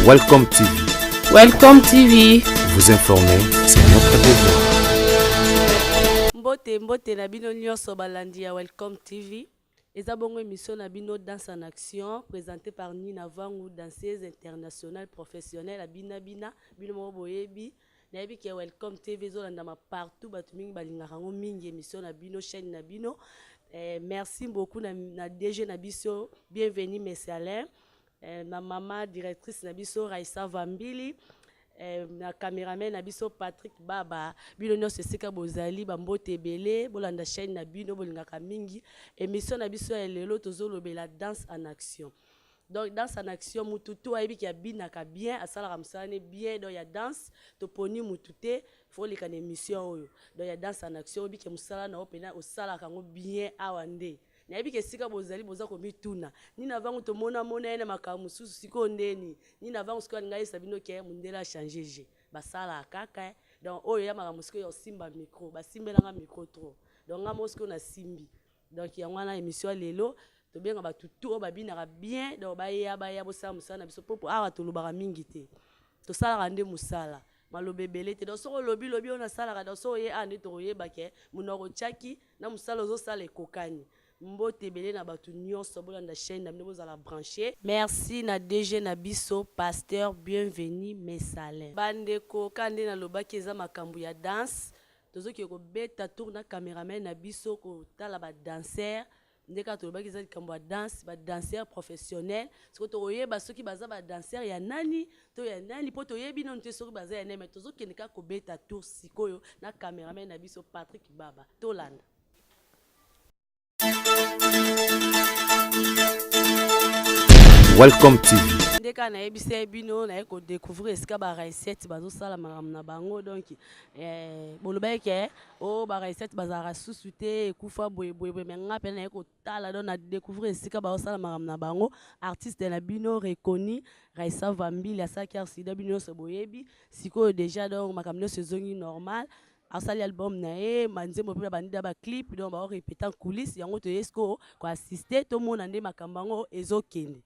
Welcome TV. Welcome TV. Vous informer, c'est notre devoir. Mbote na bino nyonso balandi ya Welcome TV. Eza bongo émission na bino Danse en Action présentée par Nina Vangu, danseuse internationale professionnelle à Bina bino mo boyebi. Na yebi ke Welcome TV zolanda ma partout batu mingi balingaka ngo mingi émission na bino chaîne na bino. Merci beaucoup na DG na biso, bienvenue Monsieur Alain. Ma maman directrice na biso Raissa Vambili. Na caméraman na biso Patrick Baba bino nyonso esika bozali bambote ebele bolanda chaîne na bino bolingaka mingi émission na biso ya lelo tozolobela danse en action. Donc danse en action mututu ayebi ki abinaka bien asalaka mosala bien donc ya danse toponi mututé faut leka na émission oyo donc ya danse en action oyebi ki mosala na opena osalaka ngo bien awa nde nayebi ke sika bozali boza komituna nina vangu tomona ene makambo mosusu siko ndeni nina vangu siko ngai sabino ke mundela changer je basala kaka donc oyo ya makambo siko yo simba micro basimbelanga micro trop donc nga mosiko na simbi donc ya ngwana émission lelo to benga batutu babinaka bien donc baya bosala musala na biso popo awa tolobaka mingi te to sala nde musala malobe belé te donc soko lobi on a sala donc so ye ande to yeba ke munoko chaki na musala zo sala ekokani mbote belé na batu nyonso bolanda chaîne na bino bozala branché. Merci na DG na biso pasteur bienvenue Messalin bandeko kande na lobaki eza makambo ya danse tozoki ko beta tour na cameraman na biso ko tala ba danser ndeka tolobaki eza likambo ya danse ba danser professionnel siko toyeba soki baza ba danser ya nani to ya nani po toyebi non te soki baza ya neme tozoki ndeka ko beta tour sikoyo na cameraman na biso Patrick Baba tolanda. Welcome TV. Ndeka na ebise bino na eko découvrir esika ba recette bazo sala maram na bango donc boloba ke o ba recette bazara susuté ekufa boye menga pe na eko tala don na découvrir esika bazo sala maram na bango artiste na bino reconnu Raissa Vambili asaki arsida bino so boyebi siko déjà donc makamno saisongi normal asali album na e manzembo pe bandida ba clip donc ba répéter en coulisses yango to esko ko assister to mona nde makambango ezokende.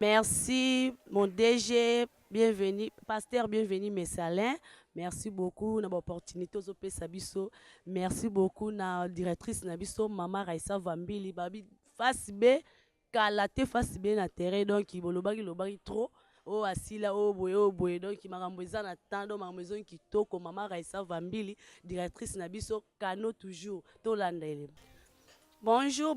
Merci mon DG, bienvenue, pasteur bienvenue Messalin. Merci beaucoup na opportunité aux Sabiso. Merci beaucoup na directrice Nabiso Maman Raissa Vambili babi face B kalate face B na terrain donc ibolobaki lobaki trop o asila o boye donc makambo eza na tando makambo ezo kitoko Maman Raissa Vambili directrice Nabiso Kano toujours to landele. Bonjour.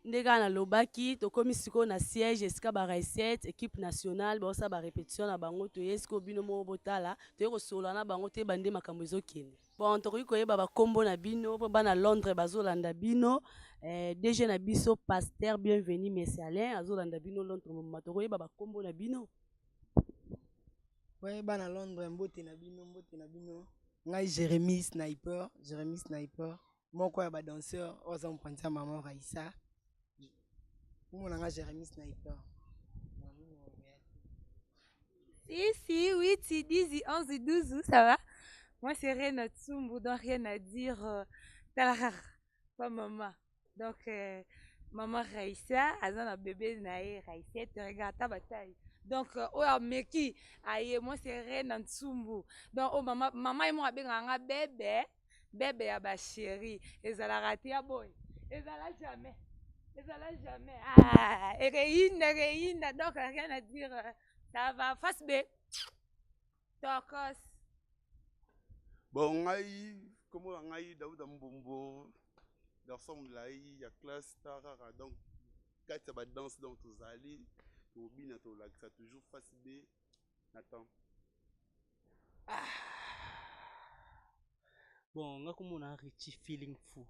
Ndeka na lobaki to komi siko na siège esika ba recette équipe nationale ba osa ba répétition na bango to yesko bino mo botala to yeko solo na bango te bande makambo ezokende bon to ko yeba ba kombo na bino po bana Londres bazolanda bino DG na biso pasteur bienvenue Monsieur Alain azolanda bino Londres mo to ko yeba ba kombo na bino ouais bana Londres mbote na bino ngai Jérémy Sniper moko ya ba danseur oza mpanza maman Raissa. Mon nom est Jérémy Sniper. Si, 8, 10, 11, 12, ça va? Moi, c'est Reine Tsumbu, donc rien à dire. Pas maman. Donc, maman Raissa, elle a un bébé naïe, Raissa, tu regardes ta bataille. Donc, oh, Meki, aïe, moi, c'est Reine Tsumbu. Donc, oh, maman et moi, un bébé, à ma chérie. Et ça l'a raté à boy. Et ça l'a jamais. Ah, Réine, donc rien à dire. Ça va, face B. Tokos. Bon, comme on a eu Daouda Mbombo, garçon là, il y a classe Tarara, donc quand ça va danser dans tous allés, au bin to là, ça toujours face B. Attends. Bon, on a comme on a Richie feeling fou.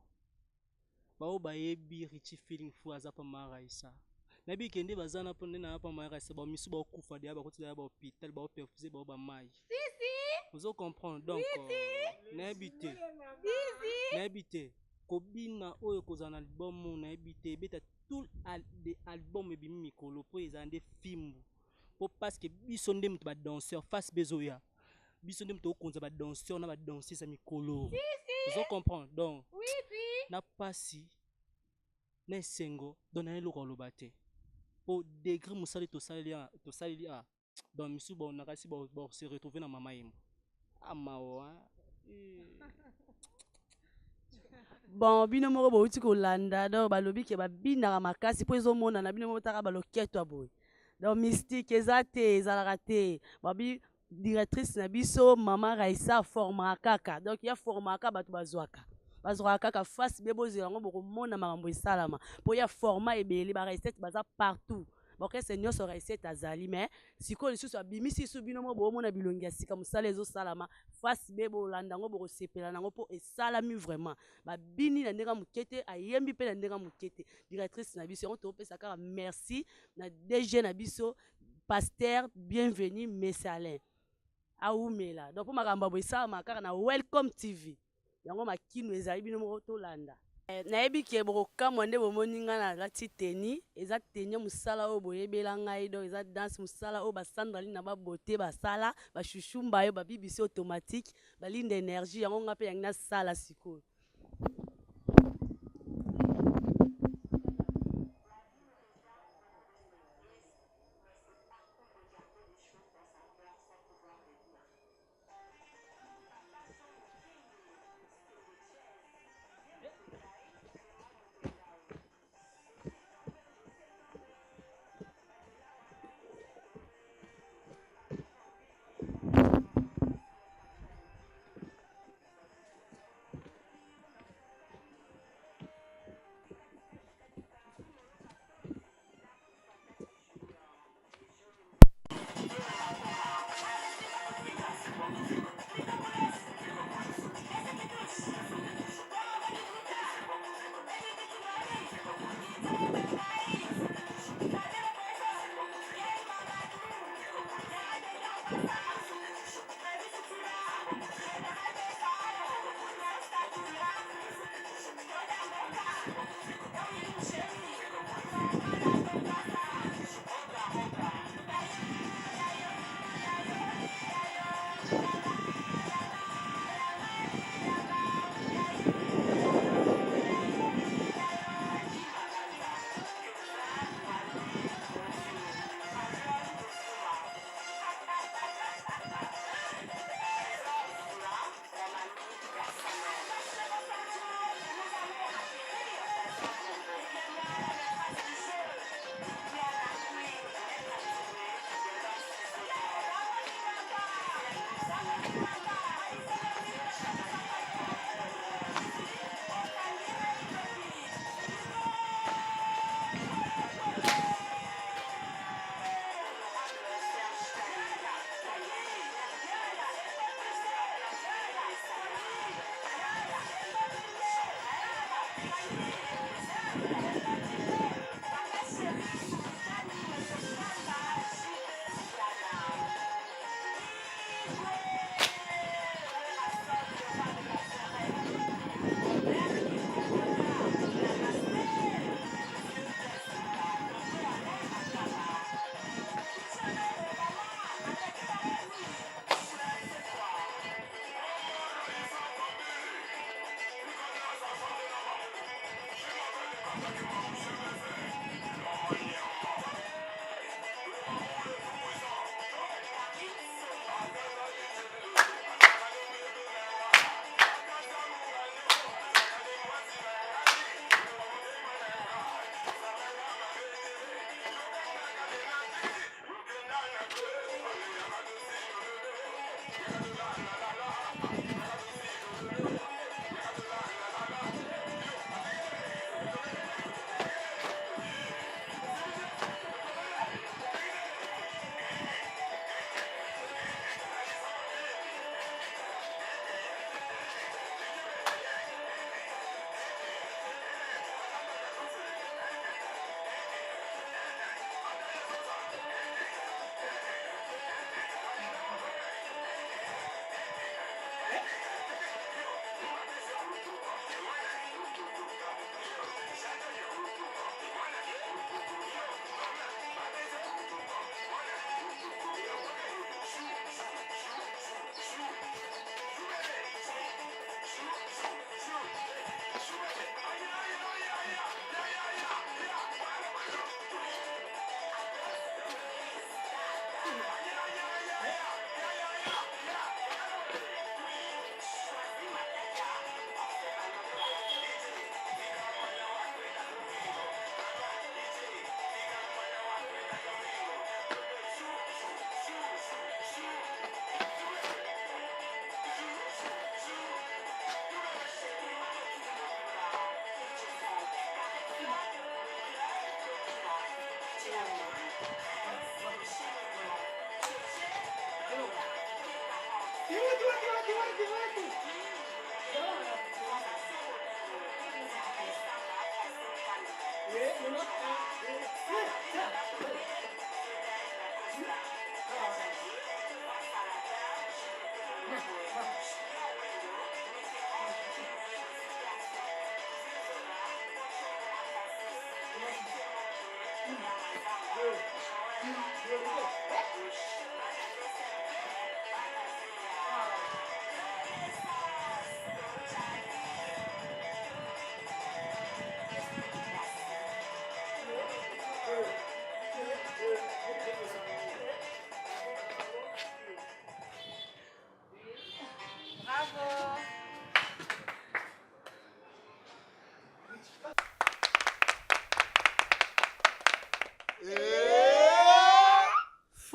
Bao bayebi Richie feeling fou azapa Raissa. Nabi kende bazana ponde na pa Raissa ba misu ba kufa dia ba kotila ba hôpital ba perfuser ba mai. Si. Vous comprenez donc n'habité. N'habité. Kobina oyo kozana album na habité beta tout des albums e bimi mikolo po ezande film. Po parce que biso ndem ba danseur face bezoya. Biso ndem to konza ba danseur na ba danser sa mikolo. Vous comprenez donc. Oui. Na pasi na esengo donc na eloko aloba te po degré mosali tosaleli a donc misu baonaka si se retrouver na mama yembo amawa bon bino moko bouti kolanda donc balobi ke babinaka makasi mpo ezomonana bino moko taka baloketwa boye donc mystique eza te ezalaka te babi directrice na biso mama Raissa formaka kaka donc ya formaka bato bazwaka kaka face be bozela yango bokomona makambo esalama mpo ya format ebele barecette baza partout bakese nyonso recette azali mais sikoyo lisusu abimisi so bino mo bomona bilongi ya sika mosala ezosalama face be bolanda yango bokosepela nango mpo esalami vraiment babini na ndenge moke te ayembi mpe na ndenge moke te directrice na biso yango topesa kaka merci na DG na biso pasteur bienvenu Messalin aumela donc mpo makambo boye esalama kaka na Welcome TV yango makino ezali bino moko tolanda nayebi ke bokokamwa nde bomoni nga nalati teni eza teni mosala oyo boyebela ngai donc eza danse mosala oyo basandraline na babote basala bashushumba oyo babibisi automatique balinda énergie yango nga mpe yangi nasala sikoyo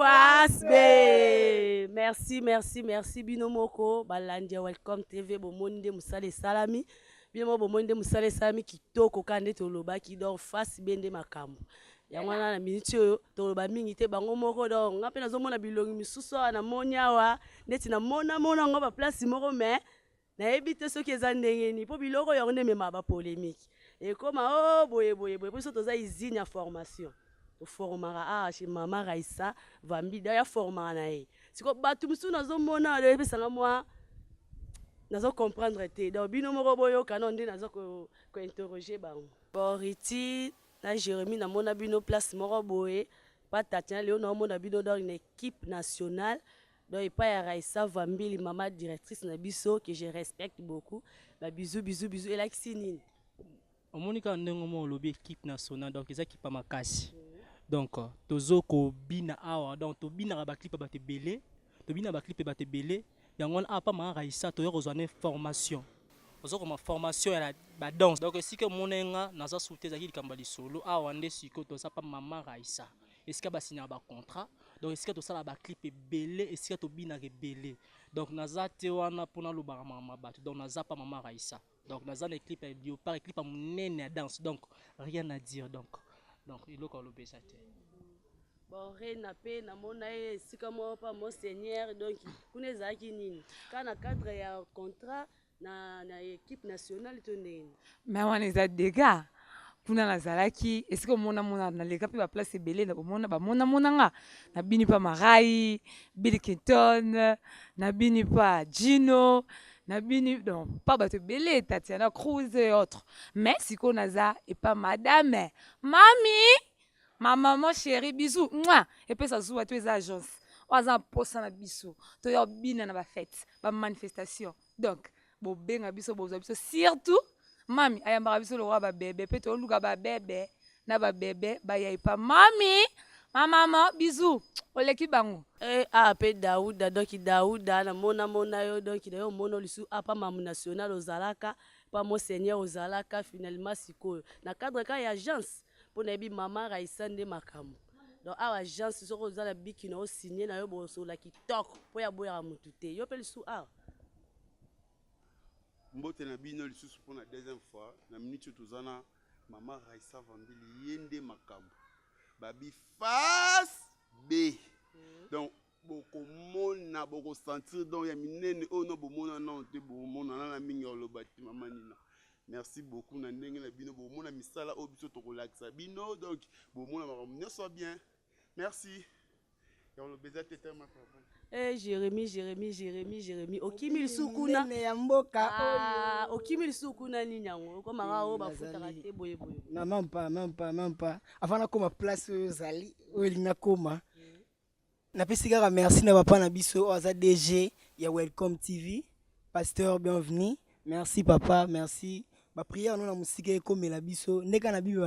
Face B. Merci, merci, merci. Binomoko, Balandia, Welcome TV, Bomonde, Moussale Salami. Binomo Bomonde, Moussale Salami, Kitoko, Kande, Toloba, qui dort face Bende Makambo. Yangwana na miniti oyo toloba mingi te bango moko do ngape nazomona bilongi misusu na monyawa neti na mona ngo ba place moko mais na ebite soki eza ndenge ni po biloko yango nde mema ba polémique et comme boye biso toza usine ya formation to formara chez mama Raissa Vambi da ya formara na ye siko batu musu nazomona de pesanga moi nazo comprendre te donc bino moko boyo kanon nde nazo ko interroger bango Boriti na Jérémy na mona bino place moko boye pas Tatiana Léo na mona bino dans une équipe nationale donc et pas ya Raissa Vambili maman directrice na biso que je respecte beaucoup ba bisous et like sinine omonika ndenge mo lobi équipe nationale donc eza équipe makasi donc tozo ko bina awa donc to bina ba clip ba te belé to bina ba clip ba te belé yango apa ma Raissa to yo zone formation ozo ko ma formation ya ba danse donc si que monenga naza souté za ki kambali solo awa nde siko to sa pa mama Raissa est-ce que ba signer ba contrat donc est-ce que to sala ba clip belé est-ce que to bina ke belé donc naza te wana pona lo ba mama bato donc naza pa mama Raissa donc naza na clip ya bio par clip à monene danse donc rien à dire donc il est le besate bon rena pe na mona sika mo pa monseigneur donc kuna zaki nini kana cadre ya contrat na équipe nationale to nini mais wana eza dégâts kuna nazalaki est-ce que mona na leka pe ba place ebele na mona nga na bini pa Marai Bill Clinton na bini pa Gino na bini donc pas bato belé Tatiana Cruz et autres mais siko naza et pas madame mami ma maman chérie bisous moi et puis ça joue à tous les agences oza posa na biso to yo bina na ba fête ba manifestation donc bo benga biso bo biso surtout mami ayamba biso le roi ba bébé pe to luka ba bébé na ba bébé ba yai pa mami ma maman bisous oleki bango pe Daouda donc Daouda na mona yo donc yo mono lisu apa mamu national ozalaka pa monseigneur ozalaka finalement sikoyo na cadre ka ya agence pour na bi mama Raissa nde makambo donc a agence soko ozala biki na o signer na yo boso la kitoko po ya boya mutu te yo pe lisu mbote na bino lisusu pour la deuxième fois na minute tozana mama Raissa Vambili yende makambo babi face B donc boko mona boko sentir donc ya minene oh non bomona non te bomona na mingi olobati mama nina merci beaucoup na ndenge na bino bomona misala o biso to relaxa bino donc bomona makambo nyonso bien merci ya olobeza tete ma Jérémy okimi lisukuna ya mboka okimi lisukuna nini yango ko manga o bafutaka te boye non même pas avant na koma place ozali olinga koma na pesi kaka merci na papa na biso oza DG ya Welcome TV pasteur bienvenue merci papa merci ba prière no na musika ekomela biso ndeka na bibi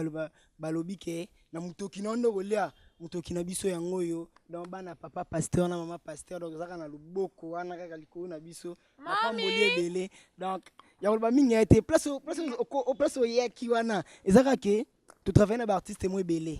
balobi ke na mutoki na ndo kolia mutoki na biso yango yo donc bana papa pasteur na mama pasteur donc zaka na luboko wana kaka likolo na biso na pamboli ebele donc ya kolba mingi été place yeki wana ezaka ke tu travaille na ba artiste mo ebele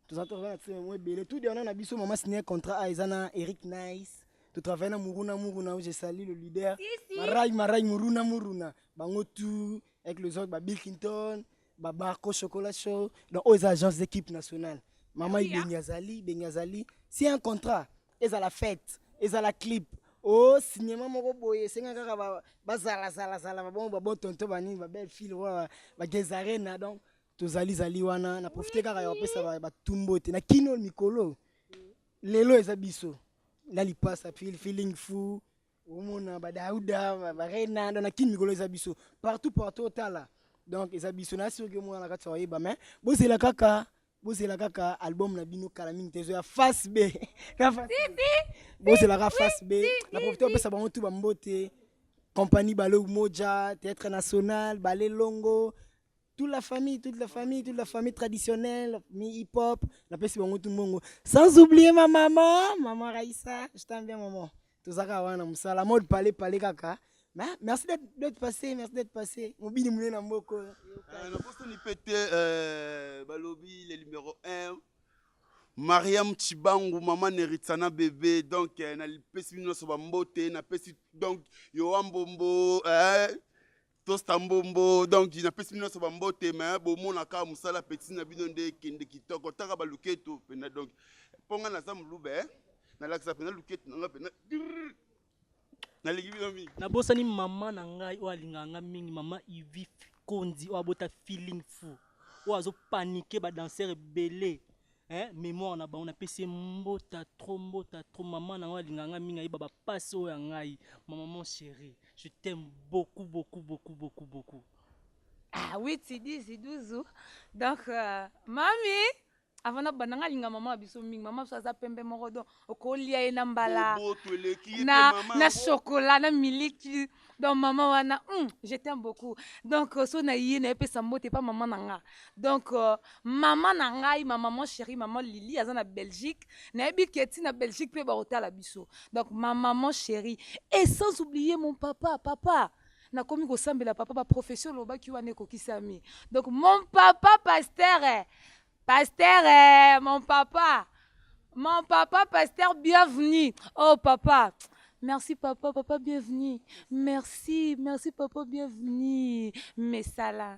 tu travaille na artiste mo ebele tout dernier na biso mama signé contrat a ezana Eric Nice tu travaille na Muruna où je salue le leader Marai Muruna bango tout avec les autres Bill Clinton Barco Chocolat Show donc aux agences d'équipe nationale maman Benyazali si un contrat est à la fête est à la clip oh cinéma moko boye senga kaka bazala bon tonto bani ba belle fille ba gezarena donc tozali wana na profiter kaka ya kopesa batumbo te na kino mikolo lelo eza biso la lipasa feeling fou omona badauda barena na kino mikolo eza biso partout otala donc eza biso na soki omona na kati ya oyeba mais bozela kaka album na bino kala mingi te ezoya face B bozelaka face B na profiter kopesa bango tu bambote compagnie Balo Moja, Théâtre National, Ballet Longo, toute la famille traditionnelle, hip-hop, la paix c'est bon tout le monde. Sans oublier ma maman Raïssa, je t'aime bien maman. Tout ça kawana musala, la mode parler kaka. Mais merci d'être passé. Mon bini moulé na mboko. Na poste ni pété Balobi le numéro 1. Mariam Chibangu, maman Neritsana bébé, donc na pesi bino so bambote, na pesi donc yo ambombo, tostambombo, donc na pesi bino so bambote, mais bo mona ka musala petit na bino nde kende kitoko, taka baluketo pena donc ponga na sam lube, na laksa pena luketo na pena na ligi bino mi. Na bosani mama na ngai o alinganga mingi mama Ivi Kondi o abota feeling fou. O azo paniquer ba danseur belé. Mémoire na ba on a pesi mbota trop maman na wa linganga minga iba ba passe o ngai maman chérie je t'aime beaucoup. Ah oui, Tidizi Douzou. Donc mami avant na bananga linga maman biso mingi maman so za pembe morodo okolia ena mbala na chocolat na miliki donc maman wana je t'aime beaucoup donc so na yene pesa mbote pas maman nanga donc maman nanga ma maman chérie maman Lily aza na Belgique na ebiketi na Belgique pe ba hôtel biso donc ma maman chérie et sans oublier mon papa na komi ko sambela papa ba profession lobaki wana kokisami donc mon papa Pasteur, mon papa, Pasteur, bienvenue. Oh papa, merci papa, bienvenue. Merci papa, bienvenue. Mais ça là,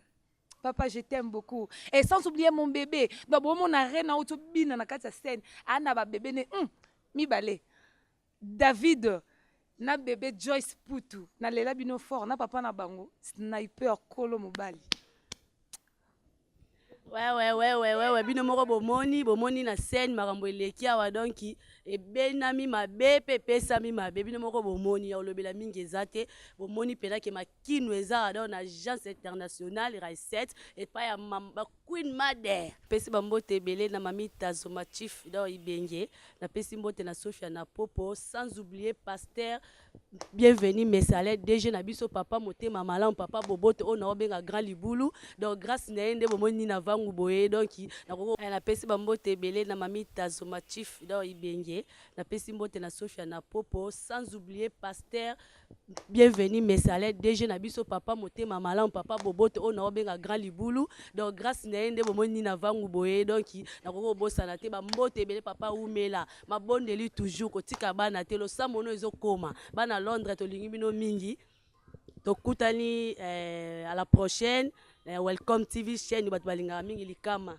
papa, je t'aime beaucoup. Et sans oublier mon bébé, donc bon, mon arène na auto bina na kati scène, ana ba bébé ne mi balé. David, na bébé Joyce Poutou, na lela bino fort, na papa na bango, sniper kolo mobali. Ouais, bino moko bomoni na scène makambo eleki awa donc ebenami mabe pe pesami mabe bino moko bomoni ya olobela mingi eza te bomoni mpena ke makino eza donc na agence internationale Raïsette et pas ya Queen Mother pesi bambote ebele na mami Tazomatif donc ibenge na pesi mbote na Sofia na popo sans oublier Pasteur bienvenue mesale DG na biso papa motema malamu papa bobote on a benga grand libulu donc grâce na ende bomoni na vangu boye donc na pesi bambote ebele na mami Tazomatif donc ibenge na pesi mbote na Sofia na popo sans oublier Pasteur bienvenue mesale DG na biso papa motema malamu papa bobote on a benga grand libulu donc grâce na ende bomoni na vangu boye donc nakoko bosana te bambote ebele papa umela mabondeli toujours kotika bana te lo samono ezokoma bana Londres tolingi bino mingi tokutani à la prochaine Welcome TV chaîne bato balingaka mingi likama.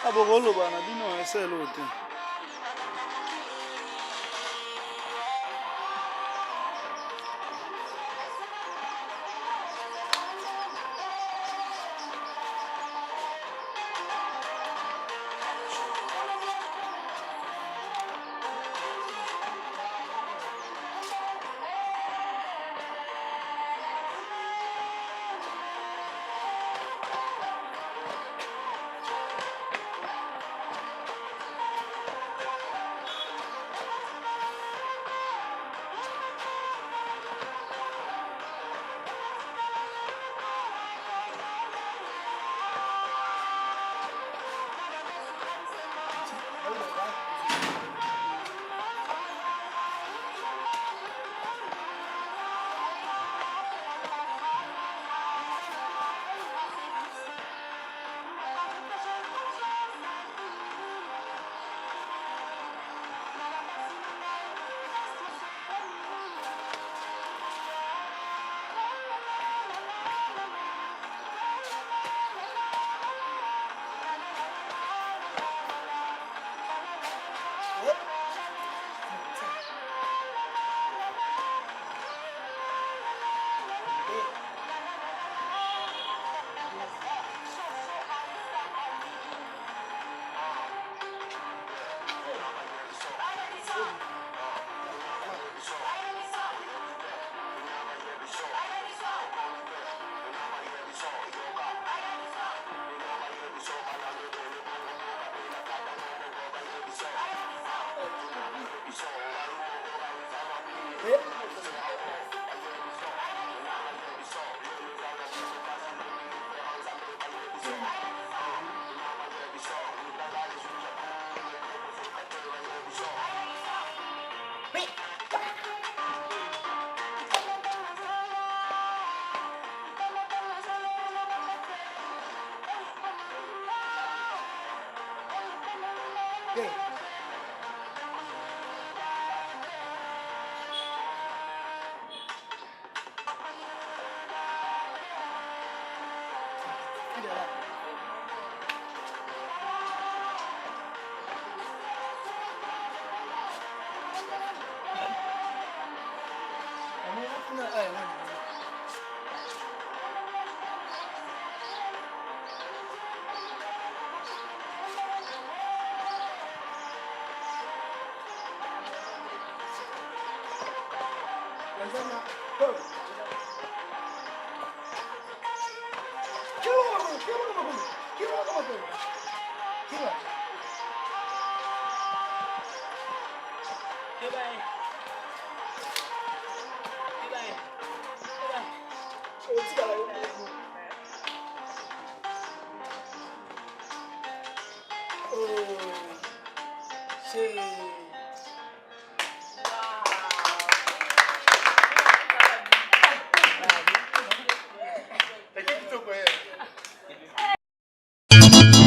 abokoloba na bino eselo te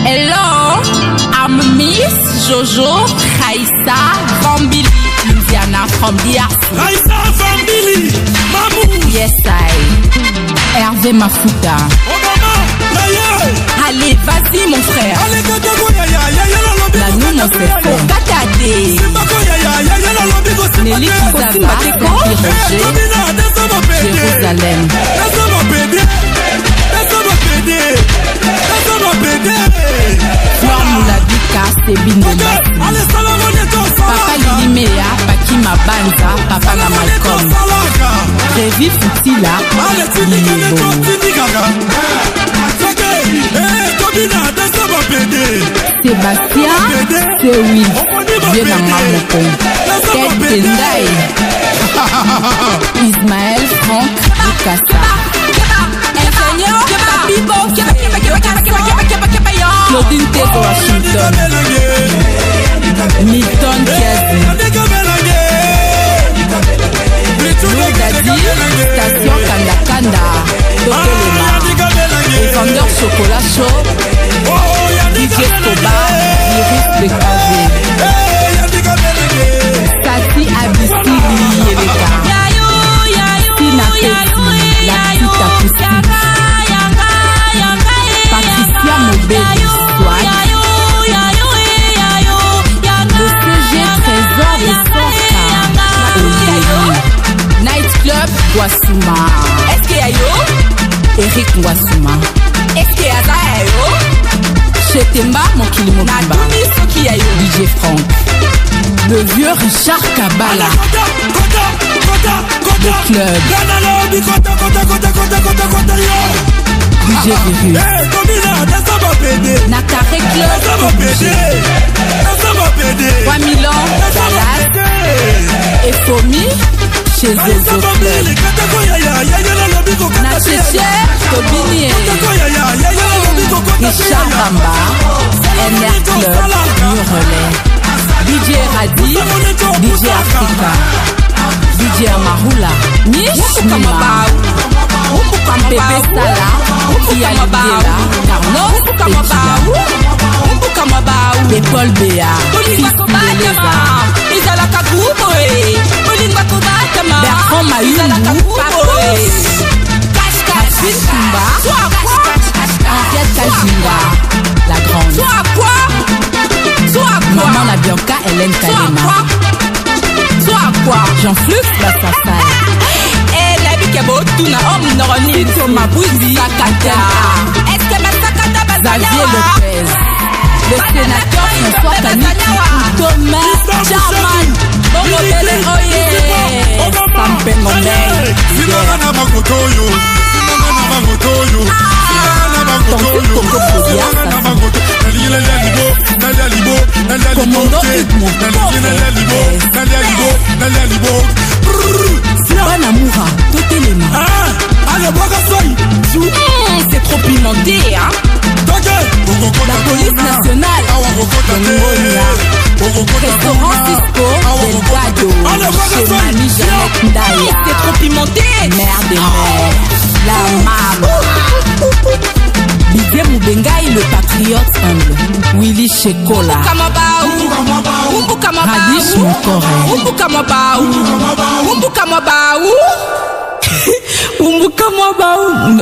Hello, I'm Miss Jojo Raissa Fambili, Indiana from DRC. Raissa Fambili, Mamou. Yes, Hervé Mafuta. Allez, vas-y mon frère. Nanou mon frère. Katade. Nelly Kizaba, Jérusalem. Flore Moulabika, Sebine Papa Lili Mea, Paki Mabanza, Papa na Malcolm. Révi Futila, Sébastien, c'est oui, Dieu n'a Mamoko. Ted Tendai, Ismaël Franck, Lucasa. Claudine Tego Washington, Milton Kiazi, Lodadi, Station Kanda, Tokelema, Evander Chocolat Show, DJ Koba, Iris Bekavé, Tati Abissili Yeleka, Tina Petit, la petite acoustique, Patricia Mobeli, le CG Trésor de Sorka, Night Club Guasuma. Est-ce qu'il y a yo? Eric Guasuma. Est-ce qu'il y a yo? Chetemba Mokilimokumba. DJ Franck. Le vieux Richard Kabala. Le club. DJ Virus. Nakare Club. 3000 ans, Dallas. Et Fomi chez Zozo Club. Nacheche, Tobini. Richard Bamba. NR Club. Relais. DJ Radi. DJ Africa. DJ Amarula. Nish Nima. Pepe Sala, Kialibela, Carlos Petia, et Paul Béa, fils de Leza, Bertrand Mayou, Catherine Kumba, Henriette Kajinga, la grande, Maman la Bianca, Hélène Kalema, Jean-Flux Bassafal. Xavier Lopez, le sénateur François Kaniki, Thomas Charman, c'est trop pimenté, hein? La police nationale, restaurant Cisco, Delgado, chez Mani Jeannette Ndaya, c'est trop pimenté, mère des mères, la maman, Bidé Moubengaï, le patriote humble, Willy Shekola, Umbuka mwa Radish baou. Mokore. Umbuka mwa baou. Umbuka mwa baou. Umbuka mwa baou.